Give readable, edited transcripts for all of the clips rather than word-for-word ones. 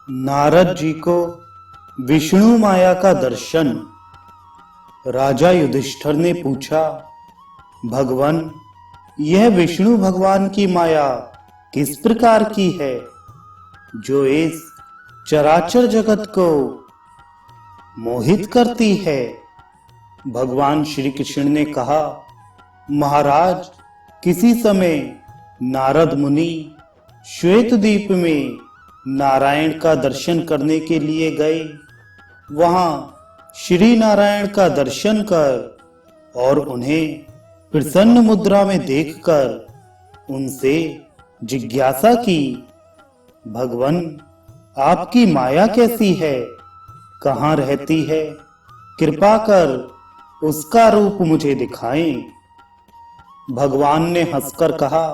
नारद जी को विष्णु माया का दर्शन। राजा युधिष्ठिर ने पूछा, भगवान, यह विष्णु भगवान की माया किस प्रकार की है जो इस चराचर जगत को मोहित करती है? भगवान श्री कृष्ण ने कहा, महाराज, किसी समय नारद मुनि श्वेतद्वीप में नारायण का दर्शन करने के लिए गए। वहां श्री नारायण का दर्शन कर और उन्हें प्रसन्न मुद्रा में देखकर उनसे जिज्ञासा की, भगवान, आपकी माया कैसी है, कहाँ रहती है? कृपा कर उसका रूप मुझे दिखाएं। भगवान ने हंसकर कहा,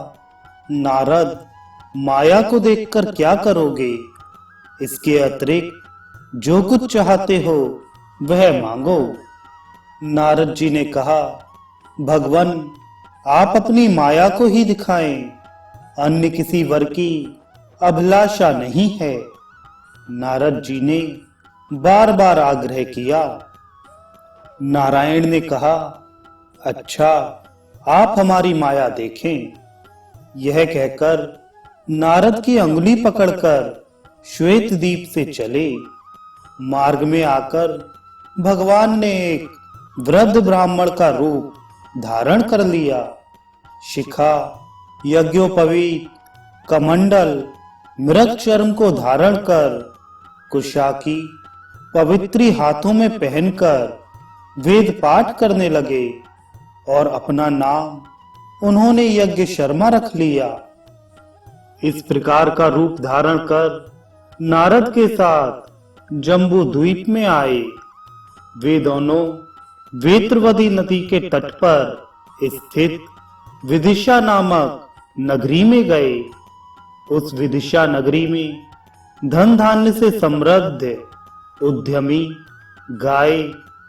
नारद, माया को देखकर क्या करोगे? इसके अतिरिक्त जो कुछ चाहते हो वह मांगो। नारद जी ने कहा, भगवान, आप अपनी माया को ही दिखाएं, अन्य किसी वर की अभिलाषा नहीं है। नारद जी ने बार बार आग्रह किया। नारायण ने कहा, अच्छा, आप हमारी माया देखें। यह कहकर नारद की अंगुली पकड़कर श्वेतद्वीप से चले। मार्ग में आकर भगवान ने एक वृद्ध ब्राह्मण का रूप धारण कर लिया। शिखा, यज्ञोपवीत, कमंडल, मृग चर्म को धारण कर कुशाकी पवित्री हाथों में पहनकर वेद पाठ करने लगे और अपना नाम उन्होंने यज्ञ शर्मा रख लिया। इस प्रकार का रूप धारण कर नारद के साथ जम्बू द्वीप में आए। वे दोनों वेत्रवती नदी के तट पर स्थित विदिशा नामक नगरी में गए। उस विदिशा नगरी में धन धान्य से समृद्ध उद्यमी गाय,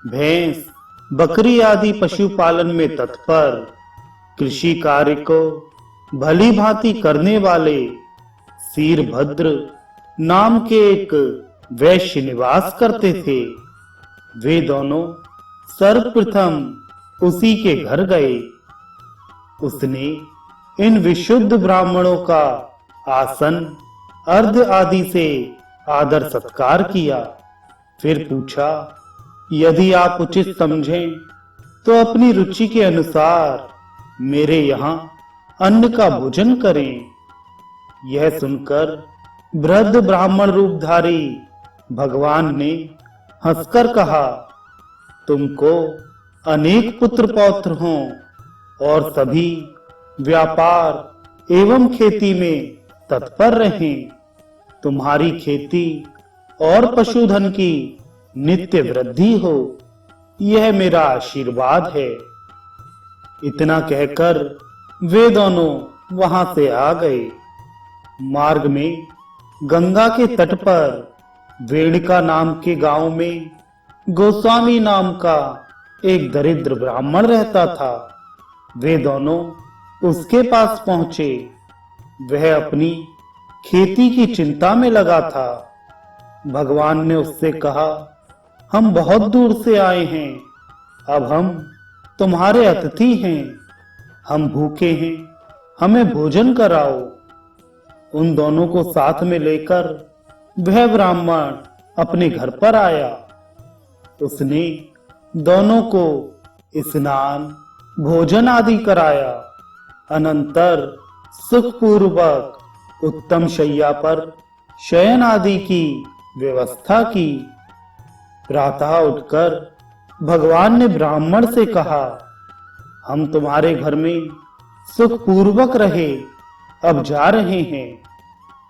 भैंस, बकरी आदि पशुपालन में तत्पर, कृषि कार्य को भली भांति करने वाले शीरभद्र नाम के एक वैश्य निवास करते थे। वे दोनों सर्वप्रथम उसी के घर गए। उसने इन विशुद्ध ब्राह्मणों का आसन, अर्घ आदि से आदर सत्कार किया। फिर पूछा, यदि आप उचित समझें तो अपनी रुचि के अनुसार मेरे यहाँ अन्न का भोजन करें। यह सुनकर वृद्ध ब्राह्मण रूपधारी भगवान ने हंसकर कहा, तुमको अनेक पुत्र पौत्र हों और सभी व्यापार एवं खेती में तत्पर रहें। तुम्हारी खेती और पशुधन की नित्य वृद्धि हो, यह मेरा आशीर्वाद है। इतना कहकर वे दोनों वहां से आ गए। मार्ग में गंगा के तट पर वेणिका नाम के गांव में गोस्वामी नाम का एक दरिद्र ब्राह्मण रहता था। वे दोनों उसके पास पहुंचे। वह अपनी खेती की चिंता में लगा था। भगवान ने उससे कहा, हम बहुत दूर से आए हैं, अब हम तुम्हारे अतिथि हैं, हम भूखे हैं, हमें भोजन कराओ। उन दोनों को साथ में लेकर वह ब्राह्मण अपने घर पर आया। उसने दोनों को स्नान, भोजन आदि कराया। अनंतर सुखपूर्वक उत्तम शैया पर शयन आदि की व्यवस्था की। प्रातः उठकर भगवान ने ब्राह्मण से कहा, हम तुम्हारे घर में सुखपूर्वक रहे, अब जा रहे हैं।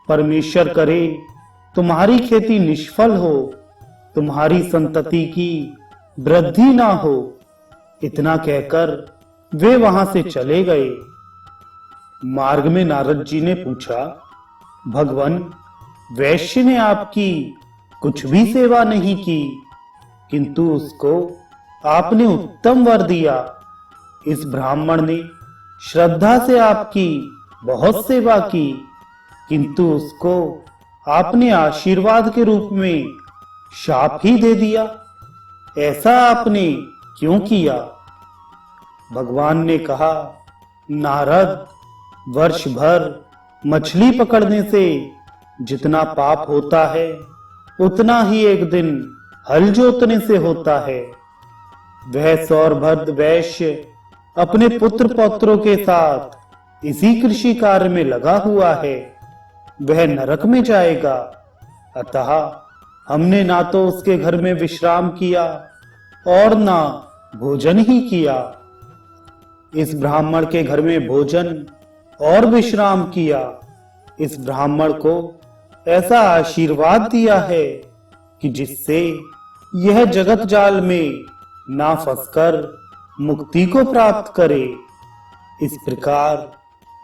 परमेश्वर करे तुम्हारी खेती निष्फल हो, तुम्हारी संतति की वृद्धि ना हो। इतना कहकर वे वहां से चले गए। मार्ग में नारद जी ने पूछा, भगवान, वैश्य ने आपकी कुछ भी सेवा नहीं की, किंतु उसको आपने उत्तम वर दिया। इस ब्राह्मण ने श्रद्धा से आपकी बहुत सेवा की, किंतु उसको आपने आशीर्वाद के रूप में शाप ही दे दिया। ऐसा आपने क्यों किया? भगवान ने कहा, नारद, वर्ष भर मछली पकड़ने से जितना पाप होता है उतना ही एक दिन हल जोतने से होता है। वह सौरभद्र वैश्य अपने पुत्र पौत्रों के साथ इसी कृषि कार्य में लगा हुआ है। वह नरक में जाएगा। अतः हमने ना तो उसके घर में विश्राम किया और ना भोजन ही किया। इस ब्राह्मण के घर में भोजन और विश्राम किया। इस ब्राह्मण को ऐसा आशीर्वाद दिया है कि जिससे यह जगत जाल में ना फंसकर मुक्ति को प्राप्त करे। इस प्रकार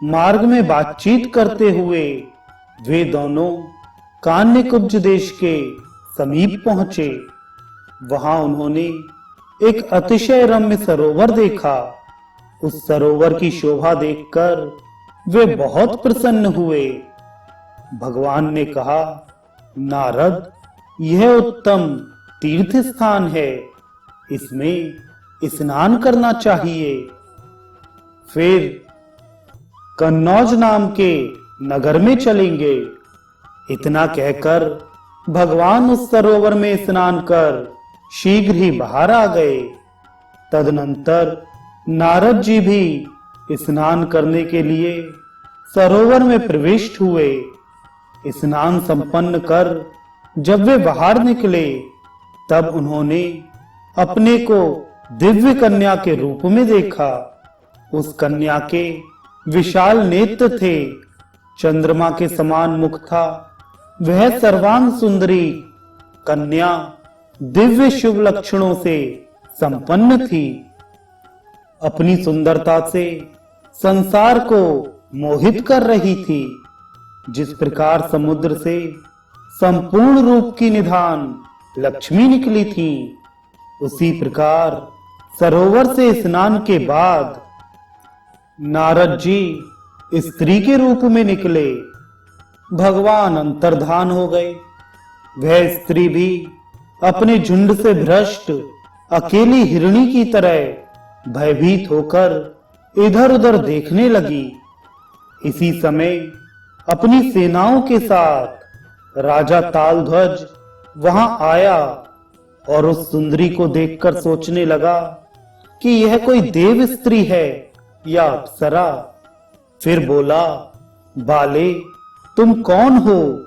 मार्ग में बातचीत करते हुए वे दोनों कान्यकुब्ज देश के समीप पहुंचे। वहां उन्होंने एक अतिशय रम्य सरोवर देखा। उस सरोवर की शोभा देखकर वे बहुत प्रसन्न हुए। भगवान ने कहा, नारद, यह उत्तम तीर्थ स्थान है, इसमें स्नान करना चाहिए। फिर कन्नौज नाम के नगर में चलेंगे। इतना कहकर भगवान उस सरोवर में स्नान कर शीघ्र ही बाहर आ गए। तदनंतर नारद जी भी स्नान करने के लिए सरोवर में प्रविष्ट हुए। स्नान संपन्न कर जब वे बाहर निकले तब उन्होंने अपने को दिव्य कन्या के रूप में देखा। उस कन्या के विशाल नेत्र थे, चंद्रमा के समान मुख था। वह सर्वांग सुंदरी कन्या दिव्य शुभ लक्षणों से संपन्न थी। अपनी सुंदरता से संसार को मोहित कर रही थी। जिस प्रकार समुद्र से संपूर्ण रूप की निधान लक्ष्मी निकली थी, उसी प्रकार सरोवर से स्नान के बाद नारद जी स्त्री के रूप में निकले। भगवान अंतर्धान हो गए। वह स्त्री भी अपने झुंड से भ्रष्ट अकेली हिरणी की तरह भयभीत होकर इधर उधर देखने लगी। इसी समय अपनी सेनाओं के साथ राजा तालध्वज वहां आया और उस सुंदरी को देखकर सोचने लगा कि यह कोई देव स्त्री है या अप्सरा। फिर बोला, बाले, तुम कौन हो?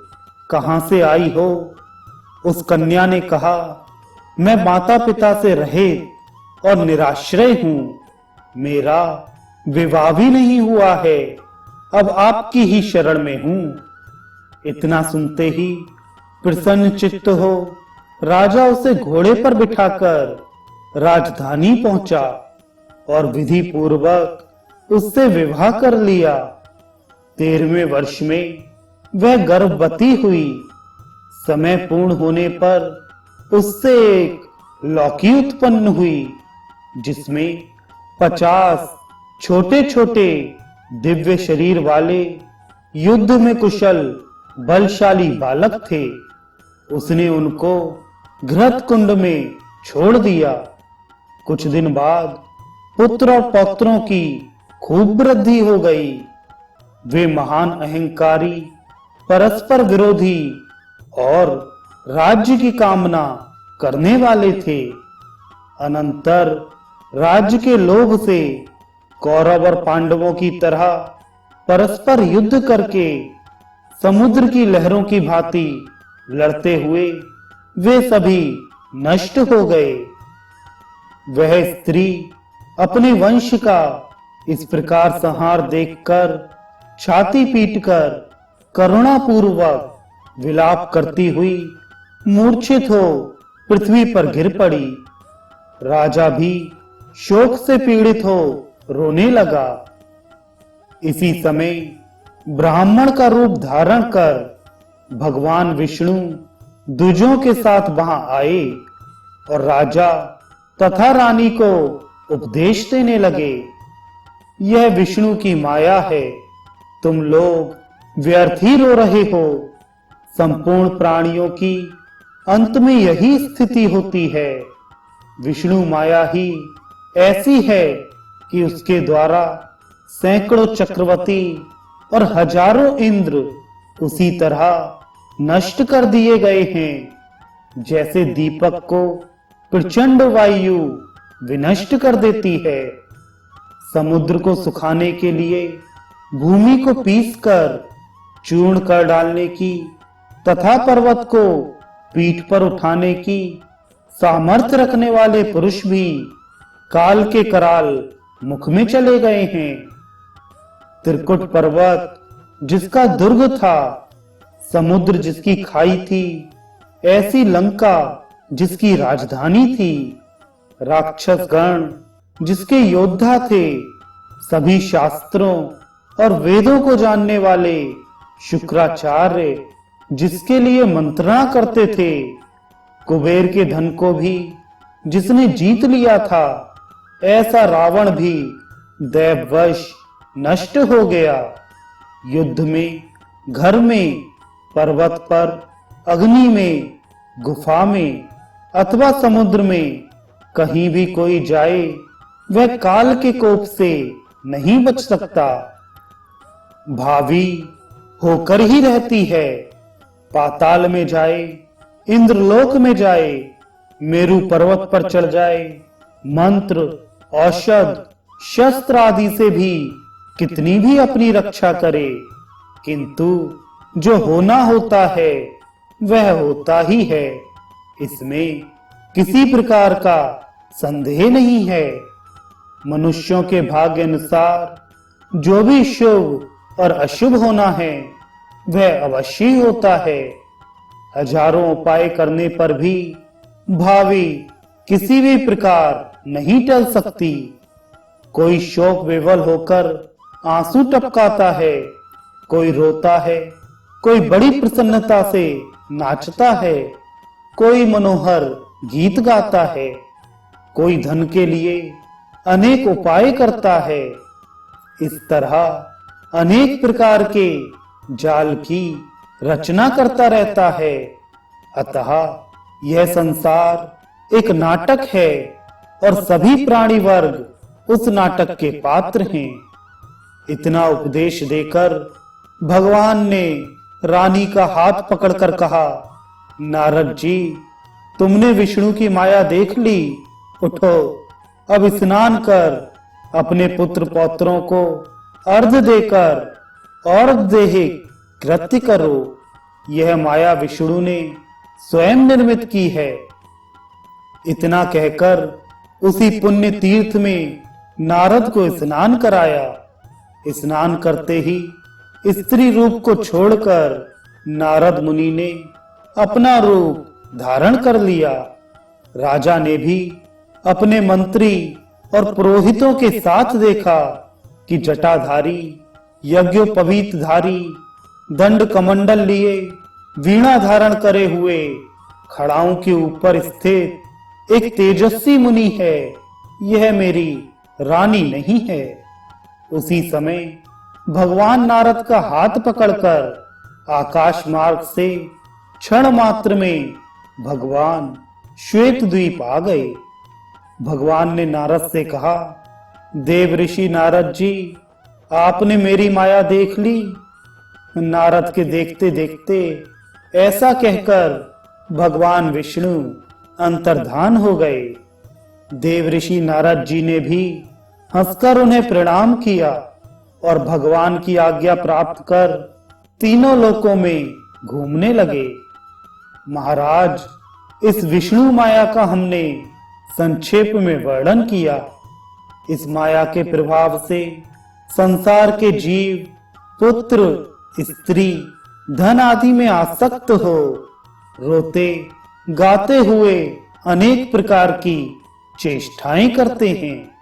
कहां से आई हो? उस कन्या ने कहा, मैं माता पिता से रहित और निराश्रय हूं। मेरा विवाह भी नहीं हुआ है। अब आपकी ही शरण में हूं। इतना सुनते ही प्रसन्न चित्त हो राजा उसे घोड़े पर बिठाकर राजधानी पहुंचा और विधि पूर्वक उससे विवाह कर लिया। 13वें वर्ष में वह गर्भवती हुई। समय पूर्ण होने पर उससे एक लौकी उत्पन्न हुई, जिसमें 50 छोटे छोटे दिव्य शरीर वाले युद्ध में कुशल बलशाली बालक थे। उसने उनको घृत कुंड में छोड़ दिया। कुछ दिन बाद पुत्र और पौत्रों की खूब वृद्धि हो गई। वे महान अहंकारी, परस्पर विरोधी और राज्य की कामना करने वाले थे। अनंतर राज्य के लोभ से कौरव और पांडवों की तरह परस्पर युद्ध करके समुद्र की लहरों की भांति लड़ते हुए वे सभी नष्ट हो गए। वह स्त्री अपने वंश का इस प्रकार संहार देखकर छाती पीटकर करुणापूर्वक विलाप करती हुई मूर्छित हो पृथ्वी पर गिर पड़ी। राजा भी शोक से पीड़ित हो रोने लगा। इसी समय ब्राह्मण का रूप धारण कर भगवान विष्णु द्विजों के साथ वहां आए और राजा तथा रानी को उपदेश देने लगे। यह विष्णु की माया है। तुम लोग व्यर्थ ही रो रहे हो। संपूर्ण प्राणियों की अंत में यही स्थिति होती है। विष्णु माया ही ऐसी है कि उसके द्वारा सैकड़ों चक्रवर्ती और हजारों इंद्र उसी तरह नष्ट कर दिए गए हैं जैसे दीपक को प्रचंड वायु विनष्ट कर देती है। समुद्र को सुखाने के लिए भूमि को पीसकर चूर्ण कर डालने की तथा पर्वत को पीठ पर उठाने की सामर्थ्य रखने वाले पुरुष भी काल के कराल मुख में चले गए हैं। त्रिकुट पर्वत जिसका दुर्ग था, समुद्र जिसकी खाई थी, ऐसी लंका जिसकी राजधानी थी, राक्षस गण जिसके योद्धा थे, सभी शास्त्रों और वेदों को जानने वाले शुक्राचार्य जिसके लिए मंत्रणा करते थे, कुबेर के धन को भी जिसने जीत लिया था, ऐसा रावण भी दैववश नष्ट हो गया। युद्ध में, घर में, पर्वत पर, अग्नि में, गुफा में अथवा समुद्र में कहीं भी कोई जाए वह काल के कोप से नहीं बच सकता। भावी होकर ही रहती है। पाताल में जाए, इंद्रलोक में जाए, मेरु पर्वत पर चढ़ जाए, मंत्र, औषध, शस्त्र आदि से भी कितनी भी अपनी रक्षा करे, किंतु जो होना होता है वह होता ही है। इसमें किसी प्रकार का संदेह नहीं है। मनुष्यों के भाग्य अनुसार जो भी शुभ और अशुभ होना है वह अवश्य ही होता है। हजारों उपाय करने पर भी भावी किसी भी प्रकार नहीं टल सकती। कोई शोक विवल होकर आंसू टपकाता है, कोई रोता है, कोई बड़ी प्रसन्नता से नाचता है, कोई मनोहर गीत गाता है, कोई धन के लिए अनेक उपाय करता है। इस तरह अनेक प्रकार के जाल की रचना करता रहता है। अतः यह संसार एक नाटक है और सभी प्राणी वर्ग उस नाटक के पात्र हैं। इतना उपदेश देकर भगवान ने रानी का हाथ पकड़कर कहा, नारद जी, तुमने विष्णु की माया देख ली। उठो, अब स्नान कर अपने पुत्र पौत्रों को अर्घ देकर और देहिक कृत्य करो। यह माया विष्णु ने स्वयं निर्मित की है। इतना कहकर उसी पुण्य तीर्थ में नारद को स्नान कराया। स्नान करते ही स्त्री रूप को छोड़कर नारद मुनि ने अपना रूप धारण कर लिया। राजा ने भी अपने मंत्री और पुरोहितों के साथ देखा कि जटाधारी, यज्ञोपवीतधारी, दंड कमंडल लिए, वीणा धारण करे हुए खड़ाओं के ऊपर स्थित एक तेजस्वी मुनि है। यह मेरी रानी नहीं है। उसी समय भगवान नारद का हाथ पकड़कर आकाश मार्ग से क्षण मात्र में भगवान श्वेत द्वीप आ गए। भगवान ने नारद से कहा, देव ऋषि नारद जी, आपने मेरी माया देख ली। नारद के देखते देखते ऐसा कहकर भगवान विष्णु अंतर्धान हो गए। देव ऋषि नारद जी ने भी हंसकर उन्हें प्रणाम किया और भगवान की आज्ञा प्राप्त कर तीनों लोकों में घूमने लगे। महाराज, इस विष्णु माया का हमने संक्षेप में वर्णन किया। इस माया के प्रभाव से संसार के जीव पुत्र, स्त्री, धन आदि में आसक्त हो रोते गाते हुए अनेक प्रकार की चेष्टाएं करते हैं।